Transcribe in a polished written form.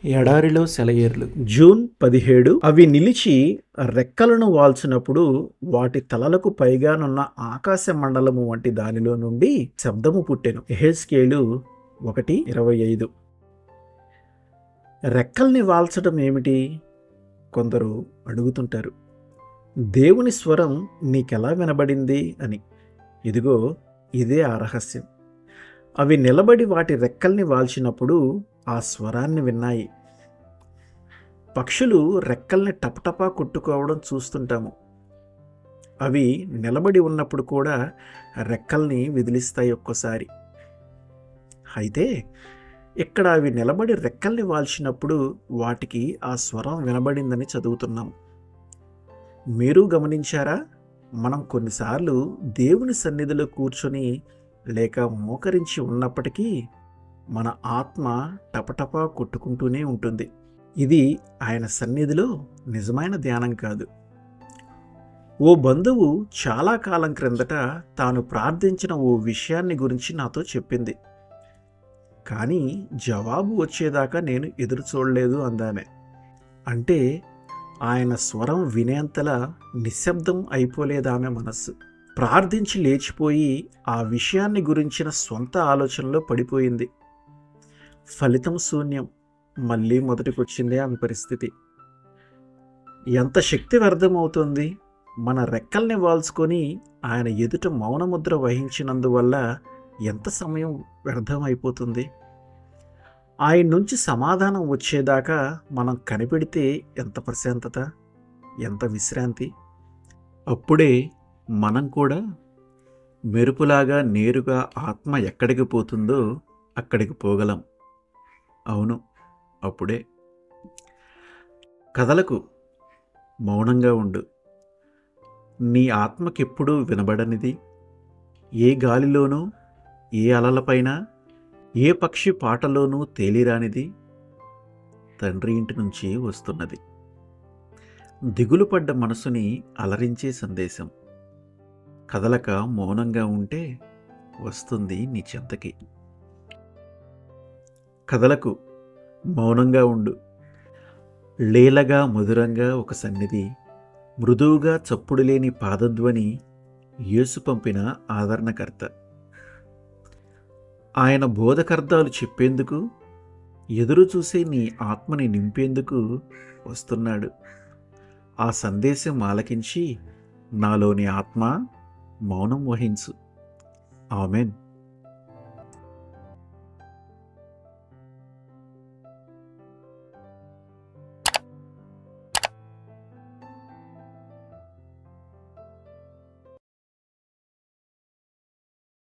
ఎడారిలో సెలయేర్లు. జూన్ 17. అవి నిలిచి రెక్కలను వాల్చినప్పుడు వాటి తలలకు పైగానున్న ఆకాశ మండలము వంటి దానిలో నుండి శబ్దము పుట్టెను. యెహెజ్కేలు 1:25. రెక్కల్ని వాల్చడం ఏమిటి? కొందరు అడుగుతుంటారు. దేవుని స్వరం నీకెలా వినబడింది అని. ఇదిగో ఇదే ఆ రహస్యం. అవి నిలబడి వాటి రెక్కల్ని వాల్చినప్పుడు ఆ స్వరాన్ని విన్నాయి. పక్షులు రెక్కల్ని టపటపా కొట్టుకోవడం చూస్తుంటాము. అవి నిలబడి ఉన్నప్పుడు కూడా రెక్కల్ని విదిలిస్తాయి ఒక్కోసారి. అయితే ఇక్కడ అవి నిలబడి రెక్కల్ని వాల్చినప్పుడు వాటికి ఆ స్వరం వినబడిందని చదువుతున్నాం. మీరు గమనించారా? మనం కొన్నిసార్లు దేవుని సన్నిధిలో కూర్చొని లేక మోకరించి ఉన్నప్పటికీ మన ఆత్మ టపటపా కొట్టుకుంటూనే ఉంటుంది. ఇది ఆయన సన్నిధిలో నిజమైన ధ్యానం కాదు. ఓ బంధువు చాలా కాలం క్రిందట తాను ప్రార్థించిన ఓ విషయాన్ని గురించి నాతో చెప్పింది. కానీ జవాబు వచ్చేదాకా నేను ఎదురు చూడలేదు అందామె. అంటే ఆయన స్వరం వినేంతలా నిశ్శబ్దం అయిపోలేదామె మనస్సు. ప్రార్థించి లేచిపోయి ఆ విషయాన్ని గురించిన సొంత ఆలోచనలో పడిపోయింది. ఫలితం శూన్యం. మళ్ళీ మొదటికొచ్చిందే ఆమె పరిస్థితి. ఎంత శక్తి వ్యర్థమవుతుంది? మన రెక్కల్ని వాల్చుకొని ఆయన ఎదుట మౌనముద్ర వహించినందువల్ల ఎంత సమయం వ్యర్థమైపోతుంది? ఆయన నుంచి సమాధానం వచ్చేదాకా మనం కనిపెడితే ఎంత ప్రశాంతత, ఎంత విశ్రాంతి. అప్పుడే మనం కూడా మెరుపులాగా నేరుగా ఆత్మ ఎక్కడికి పోతుందో అక్కడికి పోగలం. అవును, అప్పుడే. కథలకు మౌనంగా ఉండు. నీ ఆత్మకెప్పుడూ వినబడనిది, ఏ గాలిలోనూ, ఏ అలలపైన, ఏ పక్షి పాటలోనూ తేలిరానిది తండ్రి ఇంటి నుంచి వస్తున్నది. దిగులు పడ్డ మనసుని అలరించే సందేశం. కదలక మౌనంగా ఉంటే వస్తుంది నీ చెంతకి. కథలకు మౌనంగా ఉండు. లీలగా మధురంగా ఒక సన్నిధి, మృదువుగా చప్పుడు లేని పాదధ్వని యేసు పంపిన ఆదరణకర్త. ఆయన బోధకర్తాలు చెప్పేందుకు, ఎదురు చూసే నీ ఆత్మని నింపేందుకు వస్తున్నాడు. ఆ సందేశం ఆలకించి నాలోని ఆత్మ మౌనం వహించు. ఆమెన్.